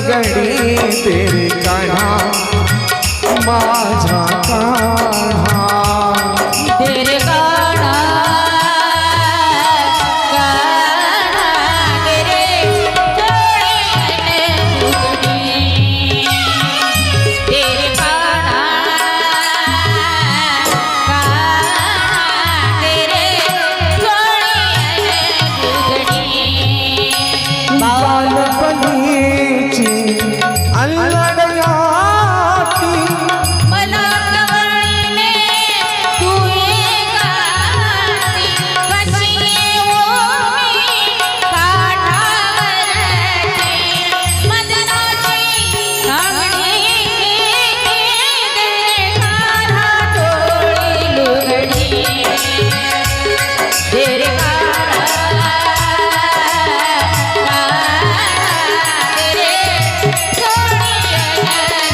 लुगडी तेरे कान्हा माझा कान्हा तेरे कान्हा कान्हा तेरे चोळीने लुगडी तेरे कान्हा कान्हा तेरे चोळीने लुगडी बालपणीची अल्लडयाती मला कवळीने तू एकांती कशी ओवी काठावरची मदनाची कांगडी तेरे कान्हा चोळी लुगडी तेरे कान्हा तेरे चोळी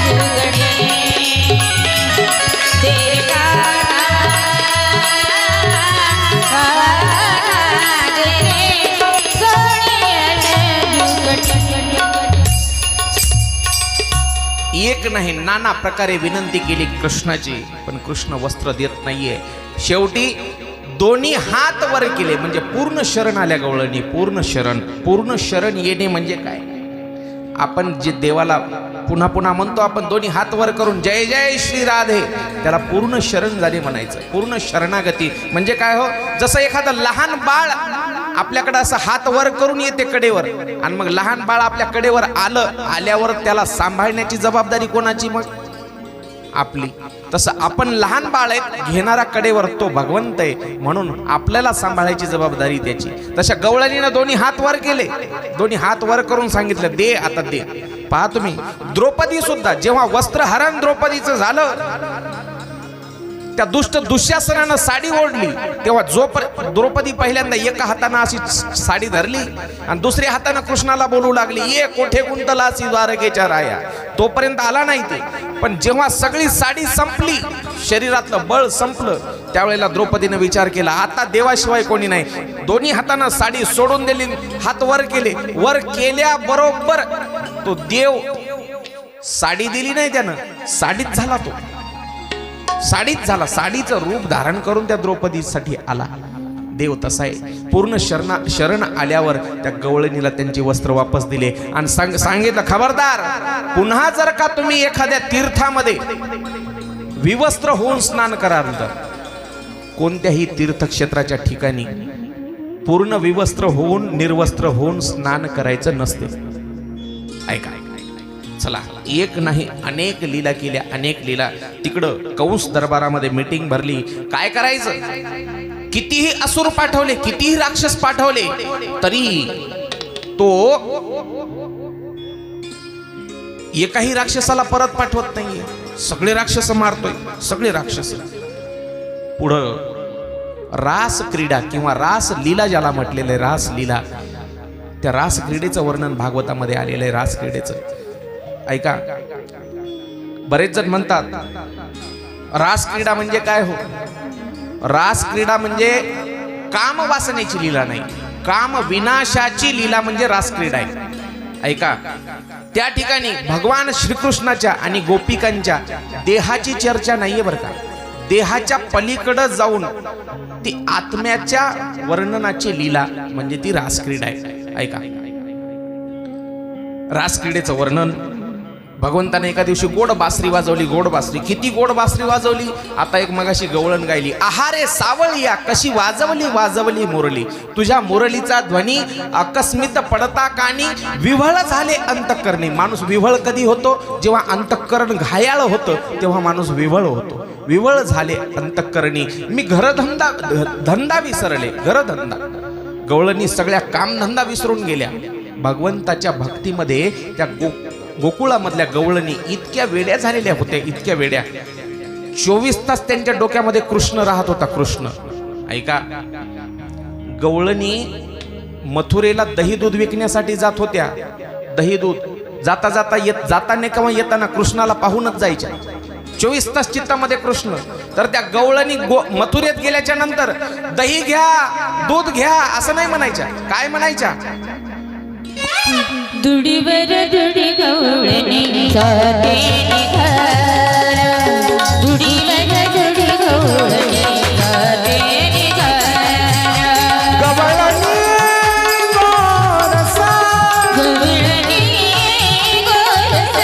लुगडी तेरे एक नाही नाना प्रकारे विनंती केली कृष्णाची, पण कृष्ण वस्त्र देत नाहीये. शेवटी दोन्ही हात वर केले म्हणजे पूर्ण शरण आल्या गवळणी. पूर्ण शरण येणे म्हणजे काय? आपण जे देवाला पुन्हा पुन्हा म्हणतो आपण दोन्ही हात वर करून जय जय श्री राधे, त्याला पूर्ण शरण झाले म्हणायचं. पूर्ण शरणागती म्हणजे काय हो, जसं एखादं लहान बाळ आपल्याकडे असं हात वर करून येते कडेवर, आणि मग लहान बाळ आपल्या कडेवर आल्यावर त्याला सांभाळण्याची जबाबदारी कोणाची? मग आपली. तसं आपण लहान बाळ आहेत, घेणारा कडेवर तो भगवंत आहे, म्हणून आपल्याला सांभाळायची जबाबदारी त्याची. तशा गवळणीनं दोन्ही हात वर केले, दोन्ही हात वर करून सांगितलं दे आता दे. पहा तुम्ही, द्रौपदी सुद्धा जेव्हा वस्त्रहरण द्रौपदीचं झालं, त्या दुष्ट दुःशासनानं साडी ओढली, तेव्हा द्रौपदी पहिल्यांदा एका हातानं अशी साडी धरली आणि दुसऱ्या हातानं कृष्णाला बोलू लागली, ये कोठे गुंतलासी द्वारकेच्या राया. तोपर्यंत आला नाही ते, पण जेव्हा सगळी साडी संपली, शरीरातलं बळ संपलं, त्यावेळेला द्रौपदीनं विचार केला आता देवाशिवाय कोणी नाही. दोन्ही हातानं साडी सोडून दिली, हात वर केले. वर केल्याबरोबर तो देव, साडी दिली नाही त्यानं, साडीत झाला तो, साडीत झाला. साडीचं रूप धारण करून त्या द्रौपदीसाठी आला देव. तसा आहे. पूर्ण शरण आल्यावर त्या गवळणीला त्यांची वस्त्र वापस दिले आणि सांगितलं खबरदार, पुन्हा जर का तुम्ही एखाद्या तीर्थामध्ये विवस्त्र होऊन स्नान कराल तर कोणत्याही तीर्थक्षेत्राच्या ठिकाणी पूर्ण विवस्त्र होऊन निर्वस्त्र होऊन स्नान करायचं नसते. ऐका, चला, एक नाही अनेक लीला केल्या, अनेक लीला. तिकडं कंस दरबारामध्ये मीटिंग भरली, काय करायचं? कितीही असुर पाठवले, कितीही राक्षस पाठवले, तरी तो एकाही राक्षसाला परत पाठवत नाहीये. सगळे राक्षस मारतोय, सगळे राक्षस. पुढं रास क्रीडा किंवा रास लीला ज्याला म्हटलेलं आहे, रास लीला, त्या रास क्रीडेचं वर्णन भागवतामध्ये आलेलं आहे. रास क्रीडेचं ऐका, बरेच जण म्हणतात रास क्रीडा म्हणजे काय हो? रास क्रीडा म्हणजे काम वासनेची लीला नाही, काम विनाशाची लीला म्हणजे रास क्रीडा आहे. ऐका, त्या ठिकाणी भगवान श्रीकृष्णाच्या आणि गोपिकांच्या देहाची चर्चा नाहीये बरं का. देहाच्या पलीकडे जाऊन ती आत्म्याच्या वर्णनाची लीला म्हणजे ती रास क्रीडा आहे. ऐका, रास क्रीडेचं वर्णन भगवंताने एका दिवशी गोड बासरी वाजवली. गोड बासरी, किती गोड बासरी वाजवली. आता एक मगाशी गवळण गायली, आहारे सावळिया कशी वाजवली वाजवली मुरली, तुझ्या मुरलीचा ध्वनी अकस्मित पडता कानी विव्हळ झाले अंतःकरणी. माणूस विव्हळ कधी होतो? जेव्हा अंतःकरण घायाळ होतं तेव्हा माणूस विव्हळ होतो. विव्हळ झाले अंतःकरणी, मी धंदा विसरले. घरधंदा, गवळणी सगळ्या कामधंदा विसरून गेल्या. भगवंताच्या भक्तीमध्ये त्या गोकुळामधल्या गवळणी इतक्या वेड्या झालेल्या होत्या, इतक्या वेड्या. 24 तास त्यांच्या डोक्यामध्ये कृष्ण राहत होता, कृष्ण. ऐका, गवळणी मथुरेला दही दूध विकण्यासाठी जात होत्या. दही दूध जाताना किंवा येताना कृष्णाला पाहूनच जायच्या. 24 तास चित्तामध्ये कृष्ण. तर त्या गवळणी मथुरेत गेल्याच्या नंतर दही घ्या, दूध घ्या असं नाही म्हणायच्या. काय म्हणायच्या? दुडीवर दुडी गवळणी जाते निघाला दुडीवर दुडी गवळणी जाते निघाला गवळणी गोरसा गवळणी गोरस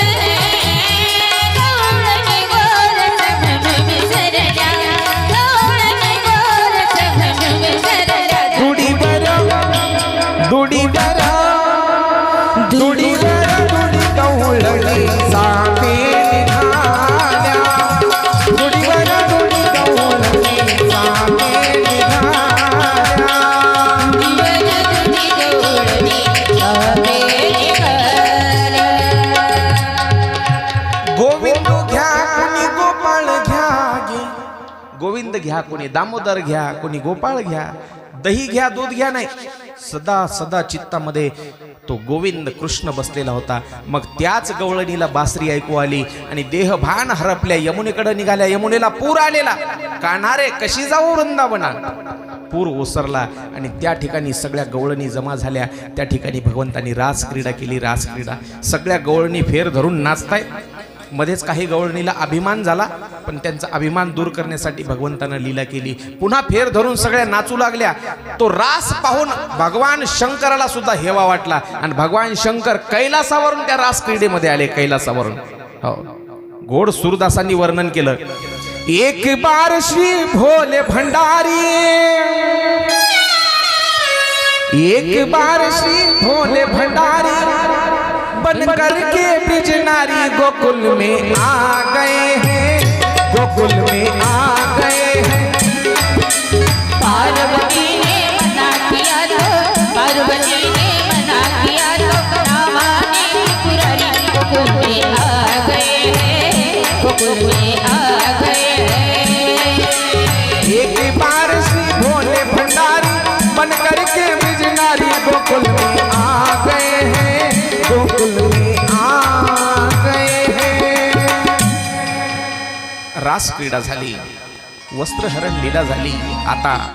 गवळणी गोरस घन विसरल्या गवळणी गोरस घन विसरल्या दुडीवर दुडीवर दुडीवर दुडी गवळणी जाते निघाल्या दुडीवर दुडी गवळणी जाते निघाल्या गोविंद घ्या कोणी गोपाळ घ्या गे गोविंद घ्या कोणी दामोदर घ्या कोणी गोपाळ घ्या दही घ्या दूध घ्या नाही सदा सदा चित्तामध्ये तो गोविंद कृष्ण बसलेला होता मग त्याच गवळणीला बासरी ऐकू आली आणि देहभान हरपल्या यमुनेकडे निघाल्या यमुनेला पूर आलेला कान्हारे कशी जाऊ वृंदावना पूर ओसरला आणि त्या ठिकाणी सगळ्या गवळणी जमा झाल्या त्या ठिकाणी भगवंतांनी रासक्रीडा केली रासक्रीडा सगळ्या गवळणी फेर धरून नाचताय मध्येच काही गवळणीला अभिमान झाला पण त्यांचा अभिमान दूर करण्यासाठी भगवंतानं लीला केली पुन्हा फेर धरून सगळ्या नाचू लागल्या तो रास पाहून भगवान शंकराला सुद्धा हेवा वाटला आणि भगवान शंकर कैलासावरून त्या रास क्रीडेमध्ये आले कैलासावरून हो गोड सूरदासांनी वर्णन केलं एक बार श्री भोले भंडारी एक बार श्री भोले भंडारी बन करके ब्रिज नारी गोकुल में आ गए हैं गोकुल में आ गए हैं पार्वती ने मना किया तो पार्वती ने मना किया तो रामाने पुरारी गोकुल में आ गए हैं गोकुल में आ गए हैं एक बार श्री भोले भंडारी बन करके ब्रिज नारी गोकुल में आ गए हैं गोकुल में आ गए हैं रास क्रीडा झाली वस्त्रहरण लीला झाली आता